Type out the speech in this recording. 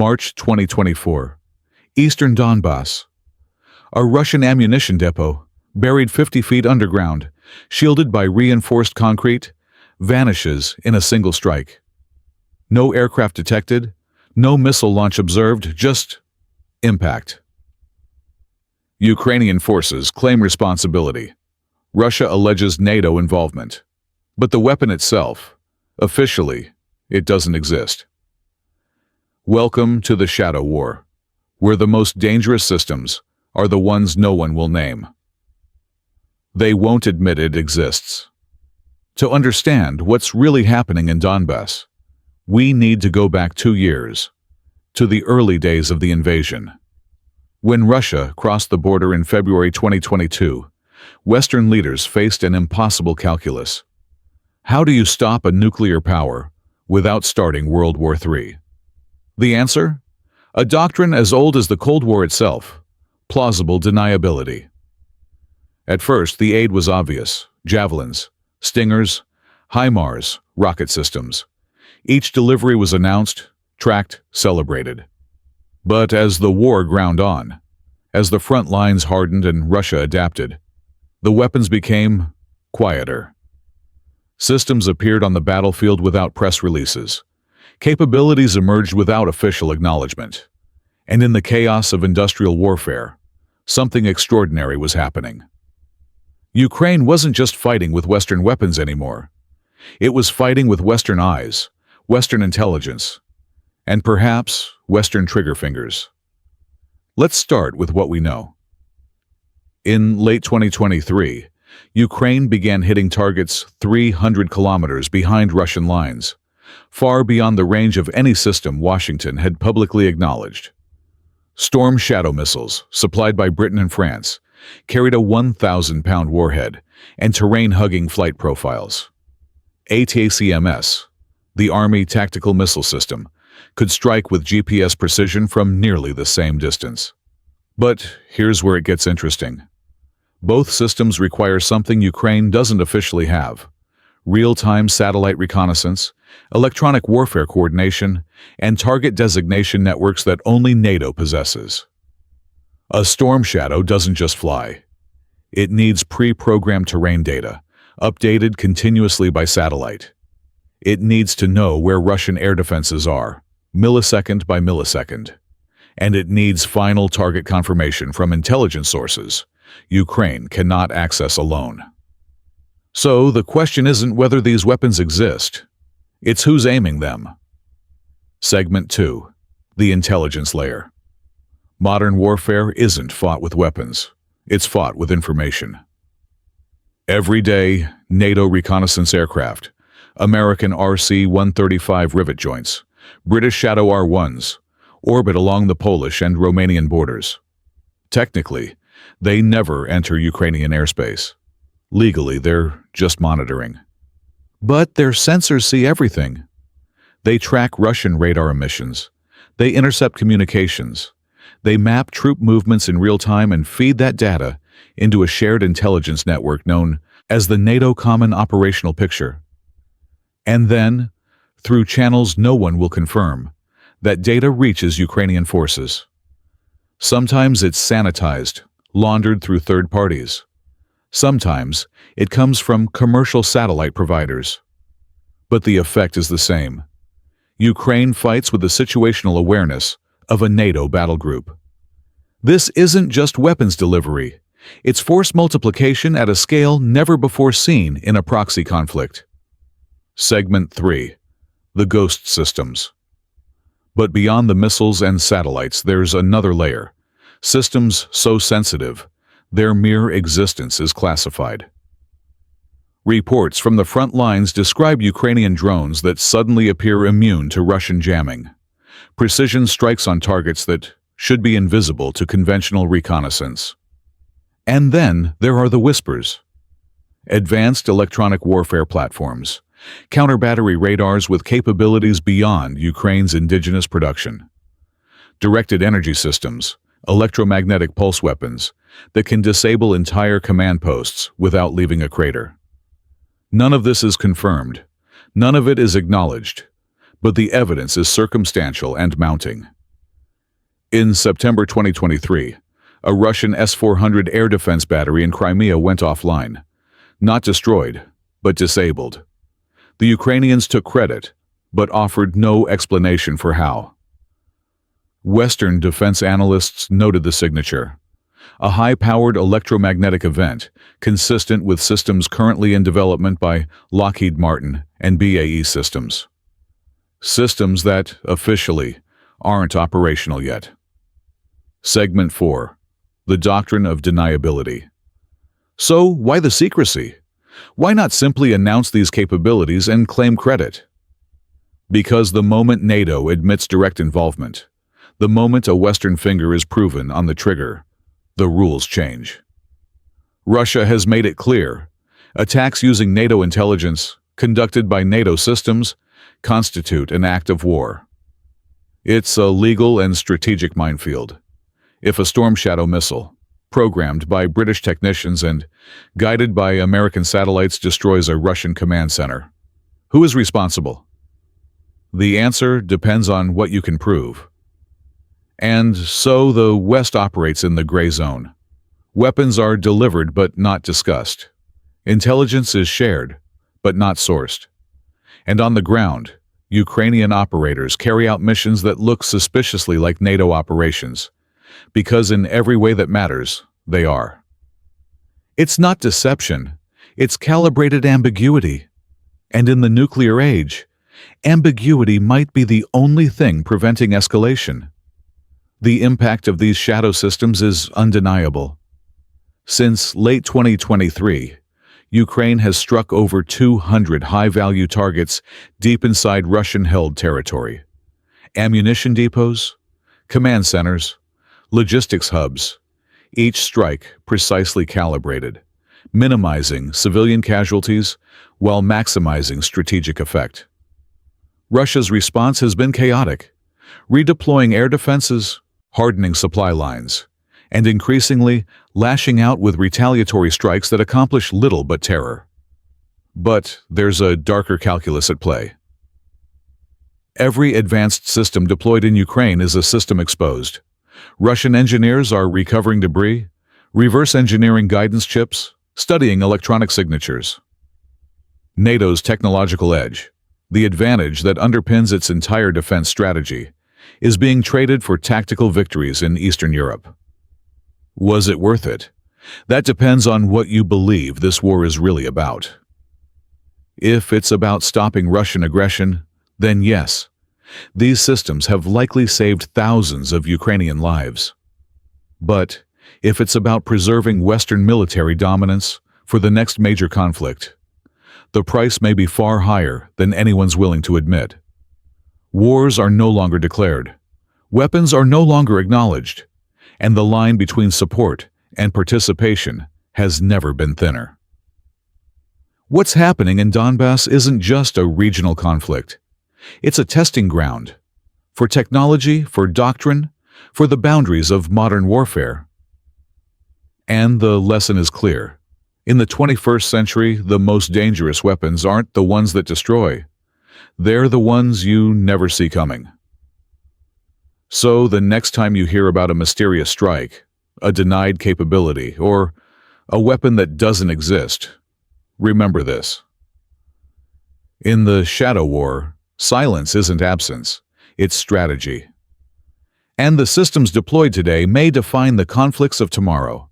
March 2024. Eastern Donbas. A Russian ammunition depot, buried 50 feet underground, shielded by reinforced concrete, vanishes in a single strike. No aircraft detected, no missile launch observed, just impact. Ukrainian forces claim responsibility. Russia alleges NATO involvement. But the weapon itself, officially, it doesn't exist. Welcome to the Shadow War, where the most dangerous systems are the ones no one will name. They won't admit it exists. To understand what's really happening in Donbas, we need to go back 2 years, to the early days of the invasion. When Russia crossed the border in February 2022, Western leaders faced an impossible calculus. How do you stop a nuclear power without starting World War III? The answer? A doctrine as old as the Cold War itself: plausible deniability. At first, the aid was obvious: javelins, stingers, HIMARS, rocket systems. Each delivery was announced, tracked, celebrated. But as the war ground on, as the front lines hardened and Russia adapted, the weapons became quieter. Systems appeared on the battlefield without press releases. Capabilities emerged without official acknowledgement. And in the chaos of industrial warfare, something extraordinary was happening. Ukraine wasn't just fighting with Western weapons anymore. It was fighting with Western eyes, Western intelligence, and perhaps Western trigger fingers. Let's start with what we know. In late 2023, Ukraine began hitting targets 300 kilometers behind Russian lines, far beyond the range of any system Washington had publicly acknowledged. Storm Shadow missiles, supplied by Britain and France, carried a 1,000-pound warhead and terrain-hugging flight profiles. ATACMS, the Army Tactical Missile System, could strike with GPS precision from nearly the same distance. But here's where it gets interesting. Both systems require something Ukraine doesn't officially have: real-time satellite reconnaissance, electronic warfare coordination, and target designation networks that only NATO possesses. A Storm Shadow doesn't just fly. It needs pre-programmed terrain data, updated continuously by satellite. It needs to know where Russian air defenses are, millisecond by millisecond. And it needs final target confirmation from intelligence sources Ukraine cannot access alone. So the question isn't whether these weapons exist, it's who's aiming them. Segment 2. The intelligence layer. Modern warfare isn't fought with weapons, it's fought with information. Every day, NATO reconnaissance aircraft, American RC-135 rivet joints, British Shadow R-1s, orbit along the Polish and Romanian borders. Technically, they never enter Ukrainian airspace. Legally, they're just monitoring. But their sensors see everything. They track Russian radar emissions. They intercept communications. They map troop movements in real time and feed that data into a shared intelligence network known as the NATO Common Operational Picture. And then, through channels no one will confirm, that data reaches Ukrainian forces. Sometimes it's sanitized, laundered through third parties. Sometimes it comes from commercial satellite providers. But the effect is the same. Ukraine fights with the situational awareness of a NATO battle group. This isn't just weapons delivery. It's force multiplication at a scale never before seen in a proxy conflict. Segment 3. The ghost systems. But beyond the missiles and satellites, there's another layer. Systems so sensitive, their mere existence is classified. Reports from the front lines describe Ukrainian drones that suddenly appear immune to Russian jamming. Precision strikes on targets that should be invisible to conventional reconnaissance. And then there are the whispers. Advanced electronic warfare platforms, counter-battery radars with capabilities beyond Ukraine's indigenous production. Directed energy systems, electromagnetic pulse weapons that can disable entire command posts without leaving a crater. None of this is confirmed. None of it is acknowledged. But the evidence is circumstantial and mounting. In September 2023, a Russian S-400 air defense battery in Crimea went offline. Not destroyed, but disabled. The Ukrainians took credit, but offered no explanation for how. Western defense analysts noted the signature: a high-powered electromagnetic event consistent with systems currently in development by Lockheed Martin and BAE Systems. Systems that, officially, aren't operational yet. Segment 4. The doctrine of deniability. So, why the secrecy? Why not simply announce these capabilities and claim credit? Because the moment NATO admits direct involvement, the moment a Western finger is proven on the trigger, the rules change. Russia has made it clear: attacks using NATO intelligence, conducted by NATO systems, constitute an act of war. It's a legal and strategic minefield. If a Storm Shadow missile, programmed by British technicians and guided by American satellites, destroys a Russian command center, who is responsible? The answer depends on what you can prove. And so the West operates in the gray zone. Weapons are delivered but not discussed. Intelligence is shared but not sourced. And on the ground, Ukrainian operators carry out missions that look suspiciously like NATO operations, because in every way that matters, they are. It's not deception, it's calibrated ambiguity. And in the nuclear age, ambiguity might be the only thing preventing escalation. The impact of these shadow systems is undeniable. Since late 2023, Ukraine has struck over 200 high-value targets deep inside Russian-held territory. Ammunition depots, command centers, logistics hubs, each strike precisely calibrated, minimizing civilian casualties while maximizing strategic effect. Russia's response has been chaotic, redeploying air defenses, hardening supply lines, and increasingly lashing out with retaliatory strikes that accomplish little but terror. But there's a darker calculus at play. Every advanced system deployed in Ukraine is a system exposed. Russian engineers are recovering debris, reverse engineering guidance chips, studying electronic signatures. NATO's technological edge, the advantage that underpins its entire defense strategy, is being traded for tactical victories in Eastern Europe. Was it worth it? That depends on what you believe this war is really about. If it's about stopping Russian aggression, then yes, these systems have likely saved thousands of Ukrainian lives. But if it's about preserving Western military dominance for the next major conflict, the price may be far higher than anyone's willing to admit. Wars are no longer declared, weapons are no longer acknowledged, and the line between support and participation has never been thinner. What's happening in Donbas isn't just a regional conflict. It's a testing ground for technology, for doctrine, for the boundaries of modern warfare. And the lesson is clear. In the 21st century, the most dangerous weapons aren't the ones that destroy. They're the ones you never see coming. So the next time you hear about a mysterious strike, a denied capability, or a weapon that doesn't exist, remember this. In the shadow war, silence isn't absence, it's strategy. And the systems deployed today may define the conflicts of tomorrow.